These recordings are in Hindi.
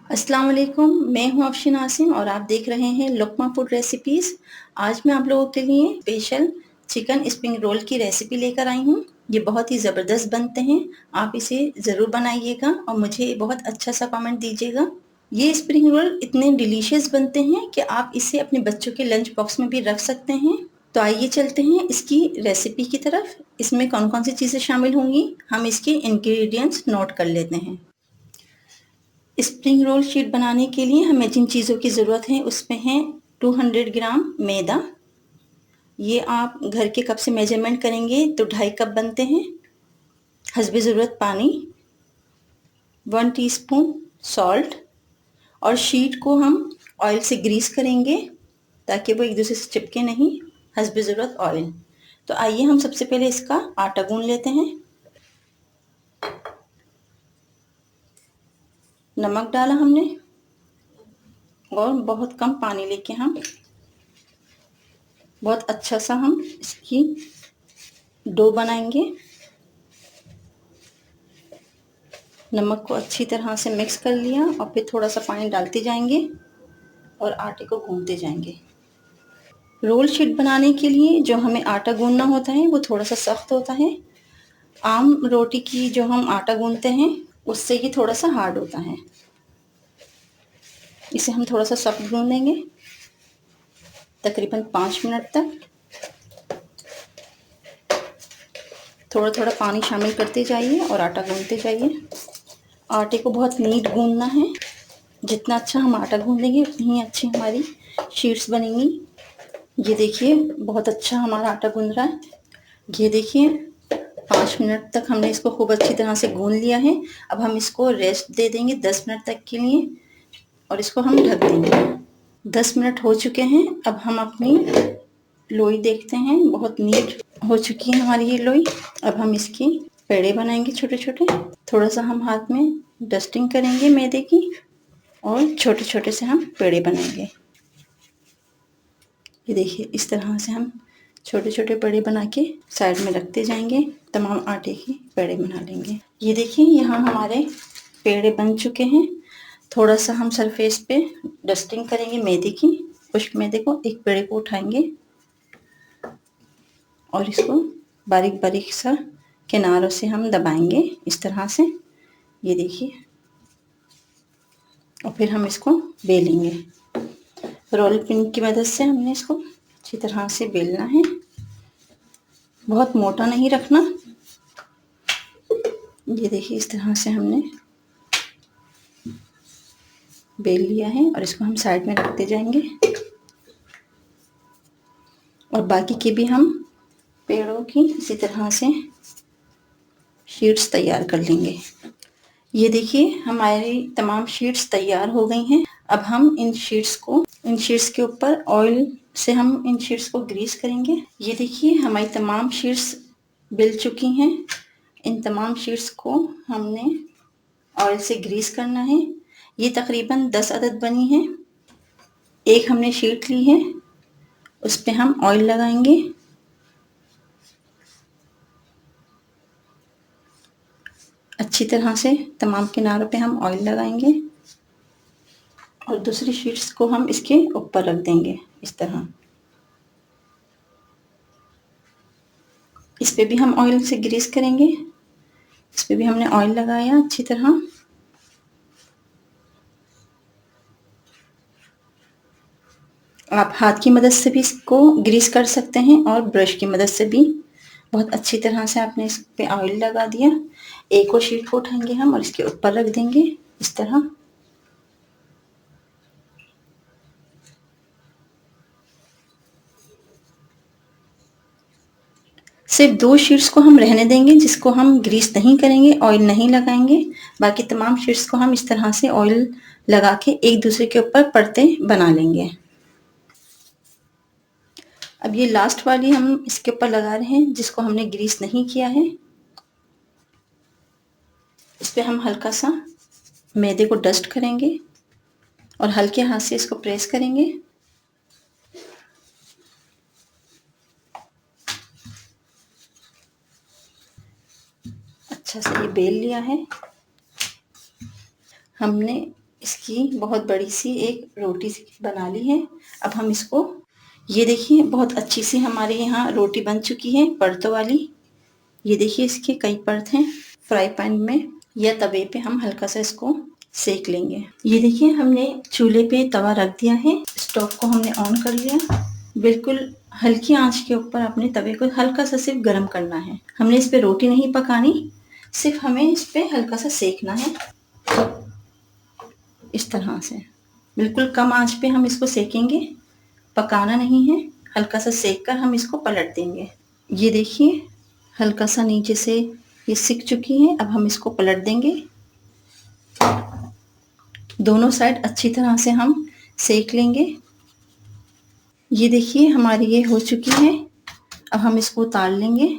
अस्सलाम वालेकुम, मैं हूँ अफशीन आसिम और आप देख रहे हैं लुक़मा फूड रेसिपीज़। आज मैं आप लोगों के लिए स्पेशल चिकन स्प्रिंग रोल की रेसिपी लेकर आई हूँ। ये बहुत ही ज़बरदस्त बनते हैं, आप इसे ज़रूर बनाइएगा और मुझे बहुत अच्छा सा कमेंट दीजिएगा। ये स्प्रिंग रोल इतने डिलीशियस बनते हैं कि आप इसे अपने बच्चों के लंच बॉक्स में भी रख सकते हैं। तो आइए चलते हैं इसकी रेसिपी की तरफ। इसमें कौन-कौन सी चीज़ें शामिल होंगी, हम इसके इंग्रेडिएंट्स नोट कर लेते हैं। स्प्रिंग रोल शीट बनाने के लिए हमें जिन चीज़ों की ज़रूरत है उसमें है 200 ग्राम मैदा। ये आप घर के कप से मेजरमेंट करेंगे तो 2.5 कप बनते हैं। हस्बे ज़रूरत पानी, 1 टीस्पून सॉल्ट और शीट को हम ऑयल से ग्रीस करेंगे ताकि वो एक दूसरे से चिपके नहीं। हस्बे ज़रूरत ऑयल। तो आइए हम सबसे पहले इसका आटा गूंद लेते हैं। नमक डाला हमने और बहुत कम पानी लेके हम बहुत अच्छा सा हम इसकी डो बनाएंगे। नमक को अच्छी तरह से मिक्स कर लिया और फिर थोड़ा सा पानी डालते जाएंगे और आटे को गूंथते जाएंगे। रोल शीट बनाने के लिए जो हमें आटा गूंदना होता है वो थोड़ा सा सख्त होता है। आम रोटी की जो हम आटा गूंथते हैं उससे ये थोड़ा सा हार्ड होता है। इसे हम थोड़ा सा सख्त गूंदेंगे तकरीबन 5 मिनट तक। थोड़ा थोड़ा पानी शामिल करते जाइए और आटा गूंथते जाइए। आटे को बहुत नीट गूंदना है। जितना अच्छा हम आटा गूंदेंगे उतनी ही अच्छी हमारी शीट्स बनेंगी। ये देखिए बहुत अच्छा हमारा आटा गूंद रहा है। ये देखिए 5 मिनट तक हमने इसको खूब अच्छी तरह से गूंद लिया है। अब हम इसको रेस्ट दे देंगे 10 मिनट तक के लिए और इसको हम ढक देंगे। 10 मिनट हो चुके हैं। अब हम अपनी लोई देखते हैं, बहुत नीट हो चुकी है हमारी ये लोई। अब हम इसकी पेड़े बनाएंगे छोटे छोटे। थोड़ा सा हम हाथ में डस्टिंग करेंगे मैदे की और छोटे छोटे से हम पेड़े बनाएंगे। ये देखिए इस तरह से हम छोटे छोटे पेड़े बना के साइड में रखते जाएंगे। तमाम आटे के पेड़े बना लेंगे। ये देखिए यहाँ हमारे पेड़े बन चुके हैं। थोड़ा सा हम सरफेस पे डस्टिंग करेंगे मैदे की। खुश्क मैदे को एक पेड़े को उठाएंगे और इसको बारीक बारीक सा किनारों से हम दबाएंगे इस तरह से। ये देखिए और फिर हम इसको बेलेंगे। रोल पिन की मदद से हमने इसको अच्छी तरह से बेलना है। बहुत मोटा नहीं रखना। ये देखिए इस तरह से हमने बेल लिया है और इसको हम साइड में रखते जाएंगे और बाकी के भी हम पेड़ों की इसी तरह से शीट्स तैयार कर लेंगे। ये देखिए हमारी तमाम शीट्स तैयार हो गई हैं। अब हम इन शीट्स के ऊपर ऑयल से हम इन शीट्स को ग्रीस करेंगे। ये देखिए हमारी तमाम शीट्स बिल चुकी हैं। इन तमाम शीट्स को हमने ऑयल से ग्रीस करना है। ये तकरीबन 10 अदद बनी है। एक हमने शीट ली है, उस पे हम ऑयल लगाएंगे। अच्छी तरह से तमाम किनारों पे हम ऑयल लगाएंगे और दूसरी शीट्स को हम इसके ऊपर रख देंगे इस तरह। इस पे भी हम ऑयल से ग्रीस करेंगे। इस पे भी हमने ऑयल लगाया अच्छी तरह। आप हाथ की मदद से भी इसको ग्रीस कर सकते हैं और ब्रश की मदद से भी। बहुत अच्छी तरह से आपने इस पे ऑयल लगा दिया। एक और शीट को उठाएंगे हम और इसके ऊपर रख देंगे इस तरह। सिर्फ 2 शीट्स को हम रहने देंगे जिसको हम ग्रीस नहीं करेंगे, ऑयल नहीं लगाएंगे। बाकी तमाम शीट्स को हम इस तरह से ऑयल लगा के एक दूसरे के ऊपर परतें बना लेंगे। अब ये लास्ट वाली हम इसके ऊपर लगा रहे हैं जिसको हमने ग्रीस नहीं किया है। इस पे हम हल्का सा मैदे को डस्ट करेंगे और हल्के हाथ से इसको प्रेस करेंगे। अच्छा से ये बेल लिया है हमने। इसकी बहुत बड़ी सी एक रोटी बना ली है। अब हम इसको, ये देखिए बहुत अच्छी सी हमारे यहाँ रोटी बन चुकी है परतों वाली। ये देखिए इसके कई परत हैं। फ्राई पैन में या तवे पे हम हल्का सा इसको सेक लेंगे। ये देखिए हमने चूल्हे पे तवा रख दिया है, स्टोव को हमने ऑन कर लिया। बिल्कुल हल्की आंच के ऊपर अपने तवे को हल्का सा सिर्फ गर्म करना है। हमने इस पे रोटी नहीं पकानी, सिर्फ हमें इस पे हल्का सा सेकना है। इस तरह से बिल्कुल कम आंच पे हम इसको सेकेंगे, पकाना नहीं है। हल्का सा सेक कर हम इसको पलट देंगे। ये देखिए हल्का सा नीचे से ये सिक चुकी है। अब हम इसको पलट देंगे। दोनों साइड अच्छी तरह से हम सेक लेंगे। ये देखिए हमारी ये हो चुकी है। अब हम इसको उतार लेंगे।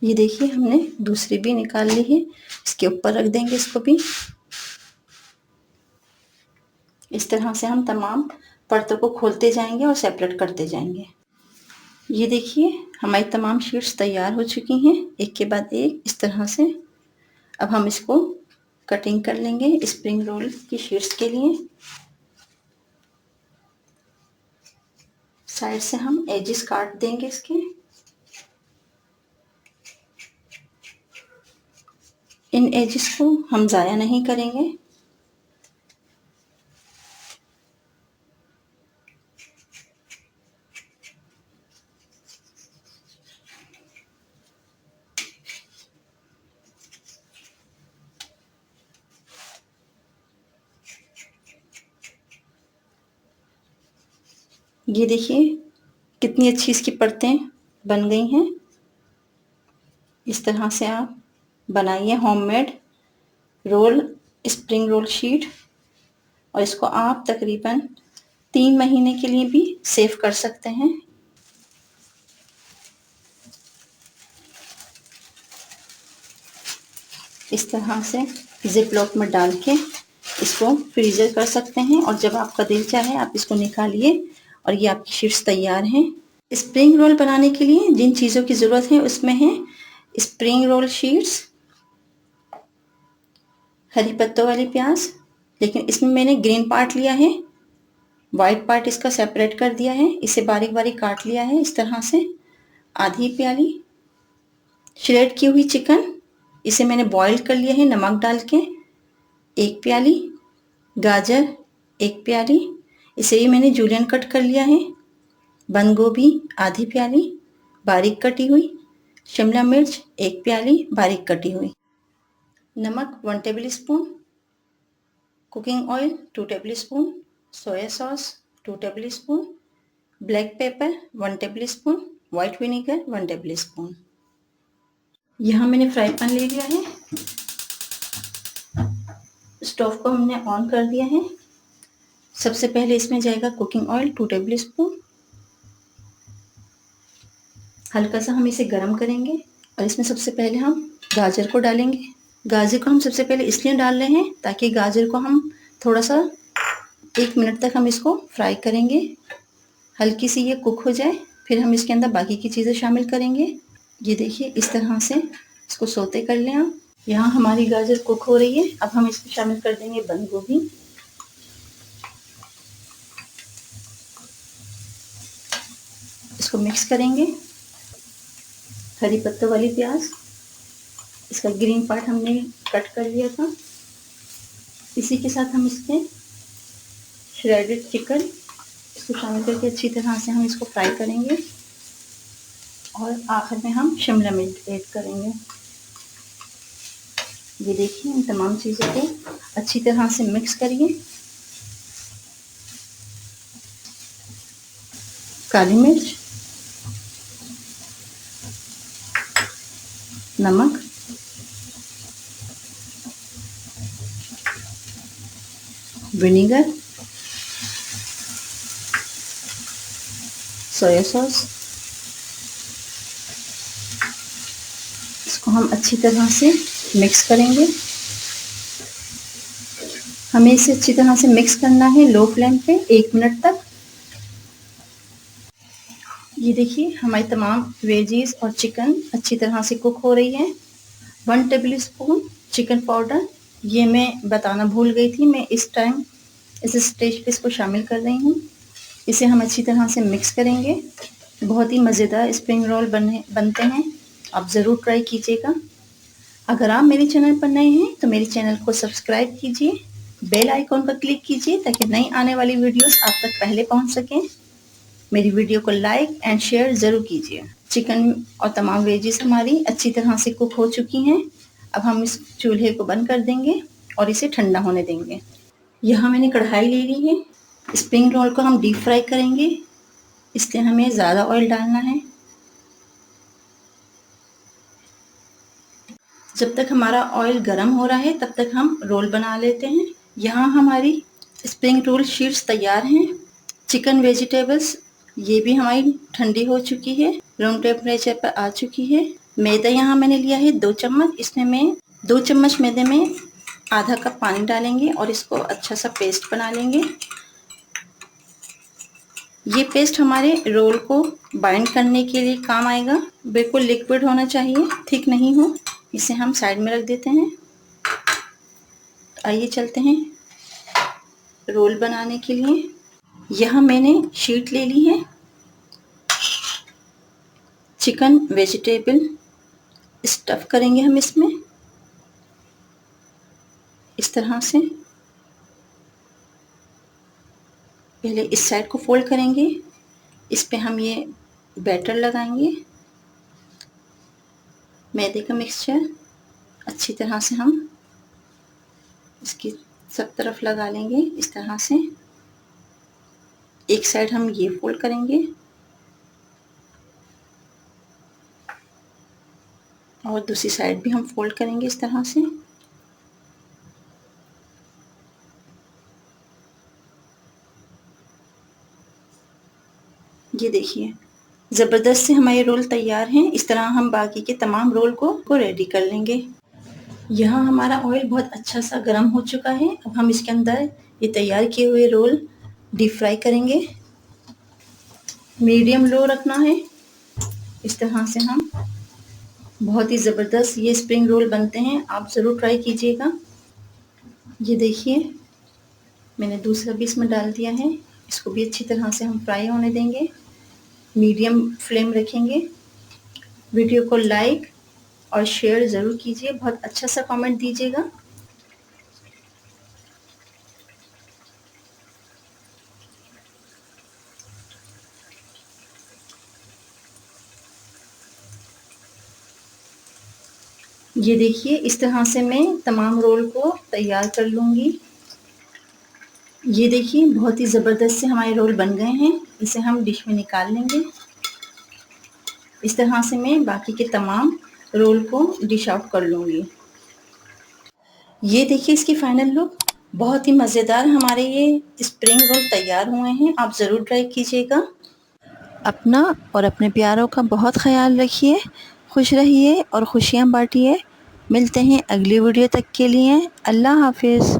ये देखिए हमने दूसरी भी निकाल ली है। इसके ऊपर रख देंगे इसको भी। इस तरह से हम तमाम परतों को खोलते जाएंगे और सेपरेट करते जाएंगे। ये देखिए हमारी तमाम शीट्स तैयार हो चुकी हैं, एक के बाद एक इस तरह से। अब हम इसको कटिंग कर लेंगे स्प्रिंग रोल की शीट्स के लिए। साइड से हम एजेस काट देंगे इसके। इन एजेस को हम ज़ाया नहीं करेंगे। ये देखिए कितनी अच्छी इसकी परतें बन गई हैं। इस तरह से आप बनाइए homemade roll, spring roll sheet, और इसको आप तकरीबन 3 महीने के लिए भी सेव कर सकते हैं। इस तरह से जिप लॉक में डाल के इसको फ्रीजर कर सकते हैं, और जब आपका दिल चाहे आप इसको निकालिए और ये आपकी शीट्स तैयार हैं। स्प्रिंग रोल बनाने के लिए जिन चीज़ों की ज़रूरत है उसमें है स्प्रिंग रोल शीट्स, हरी पत्तों वाली प्याज, लेकिन इसमें मैंने ग्रीन पार्ट लिया है, वाइट पार्ट इसका सेपरेट कर दिया है, इसे बारीक बारीक काट लिया है इस तरह से। आधी प्याली श्रेड की हुई चिकन, इसे मैंने बॉईल कर लिया है नमक डाल के। 1 प्याली गाजर, 1 प्याली, इसे भी मैंने जूलियन कट कर लिया है। बंद गोभी आधी प्याली बारीक कटी हुई। शिमला मिर्च 1 प्याली बारीक कटी हुई। नमक 1 table spoon, cooking oil 2 table spoon, soya sauce 2 table spoon, black pepper 1 table spoon, white vinegar 1 table spoon. यहाँ मैंने फ्राई पैन ले लिया है, स्टोव को हमने ऑन कर दिया है। सबसे पहले इसमें जाएगा कुकिंग ऑयल 2 टेबल स्पून। हल्का सा हम इसे गरम करेंगे और इसमें सबसे पहले हम गाजर को डालेंगे। गाजर को हम सबसे पहले इसलिए डाल रहे हैं ताकि गाजर को हम थोड़ा सा 1 मिनट तक हम इसको फ्राई करेंगे, हल्की सी ये कुक हो जाए, फिर हम इसके अंदर बाकी की चीज़ें शामिल करेंगे। ये देखिए इस तरह से इसको सौते कर लें आप। यहाँ हमारी गाजर कुक हो रही है। अब हम इसमें शामिल कर देंगे बंद गोभी। इसको मिक्स करेंगे। हरी पत्तों वाली प्याज, इसका ग्रीन पार्ट हमने कट कर लिया था। इसी के साथ हम इसमें श्रेडेड चिकन, इसको शामिल करके अच्छी तरह से हम इसको फ्राई करेंगे, और आखिर में हम शिमला मिर्च ऐड करेंगे। ये देखिए इन तमाम चीज़ों को अच्छी तरह से मिक्स करिए। काली मिर्च, नमक, विनेगर, सोया सॉस, इसको हम अच्छी तरह से मिक्स करेंगे। हमें इसे अच्छी तरह से मिक्स करना है लो फ्लेम पे 1 मिनट तक। ये देखिए हमारी तमाम वेजीज और चिकन अच्छी तरह से कुक हो रही है। 1 टेबल स्पून चिकन पाउडर, ये मैं बताना भूल गई थी, मैं इस टाइम इस स्टेज पे इसको शामिल कर रही हूँ। इसे हम अच्छी तरह से मिक्स करेंगे। बहुत ही मज़ेदार स्प्रिंग रोल बनते हैं, आप ज़रूर ट्राई कीजिएगा। अगर आप मेरे चैनल पर नए हैं तो मेरे चैनल को सब्सक्राइब कीजिए, बेल आइकॉन पर क्लिक कीजिए ताकि नई आने वाली वीडियोस आप तक पहले पहुंच सकें। मेरी वीडियो को लाइक एंड शेयर ज़रूर कीजिए। चिकन और तमाम वेजिस हमारी अच्छी तरह से कुक हो चुकी हैं। अब हम इस चूल्हे को बंद कर देंगे और इसे ठंडा होने देंगे। यहाँ मैंने कढ़ाई ले ली है। स्प्रिंग रोल को हम डीप फ्राई करेंगे, इसलिए हमें ज़्यादा ऑयल डालना है। जब तक हमारा ऑयल गर्म हो रहा है तब तक हम रोल बना लेते हैं। यहाँ हमारी स्प्रिंग रोल शीट्स तैयार हैं। चिकन वेजिटेबल्स ये भी हमारी ठंडी हो चुकी है, रूम टेम्परेचर पर आ चुकी है। मैदा यहाँ मैंने लिया है 2 चम्मच, इसमें मैं 2 चम्मच मैदे में आधा कप पानी डालेंगे और इसको अच्छा सा पेस्ट बना लेंगे। ये पेस्ट हमारे रोल को बाइंड करने के लिए काम आएगा। बिल्कुल लिक्विड होना चाहिए, थिक नहीं हो। इसे हम साइड में रख देते हैं। आइए चलते हैं रोल बनाने के लिए। यहाँ मैंने शीट ले ली है। चिकन वेजिटेबल स्टफ़ करेंगे हम इसमें इस तरह से। पहले इस साइड को फोल्ड करेंगे, इस पे हम ये बैटर लगाएंगे। मैदे का मिक्सचर अच्छी तरह से हम इसकी सब तरफ लगा लेंगे इस तरह से। एक साइड हम ये फोल्ड करेंगे और दूसरी साइड भी हम फोल्ड करेंगे इस तरह से। ये देखिए ज़बरदस्त से हमारे रोल तैयार हैं। इस तरह हम बाकी के तमाम रोल को रेडी कर लेंगे। यहाँ हमारा ऑयल बहुत अच्छा सा गर्म हो चुका है। अब हम इसके अंदर ये तैयार किए हुए रोल डीप फ्राई करेंगे। मीडियम लो रखना है। इस तरह से हम बहुत ही ज़बरदस्त ये स्प्रिंग रोल बनते हैं, आप ज़रूर ट्राई कीजिएगा। ये देखिए मैंने दूसरा भी इसमें डाल दिया है। इसको भी अच्छी तरह से हम फ्राई होने देंगे, मीडियम फ्लेम रखेंगे। वीडियो को लाइक और शेयर ज़रूर कीजिए, बहुत अच्छा सा कमेंट दीजिएगा। ये देखिए इस तरह से मैं तमाम रोल को तैयार कर लूँगी। ये देखिए बहुत ही ज़बरदस्त से हमारे रोल बन गए हैं। इसे हम डिश में निकाल लेंगे। इस तरह से मैं बाकी के तमाम रोल को डिश आउट कर लूँगी। ये देखिए इसकी फाइनल लुक, बहुत ही मज़ेदार हमारे ये स्प्रिंग रोल तैयार हुए हैं, आप ज़रूर ट्राई कीजिएगा। अपना और अपने प्यारों का बहुत ख्याल रखिए, खुश रहिए और खुशियाँ बांटिए। मिलते हैं अगली वीडियो तक के लिए। अल्लाह हाफिज़।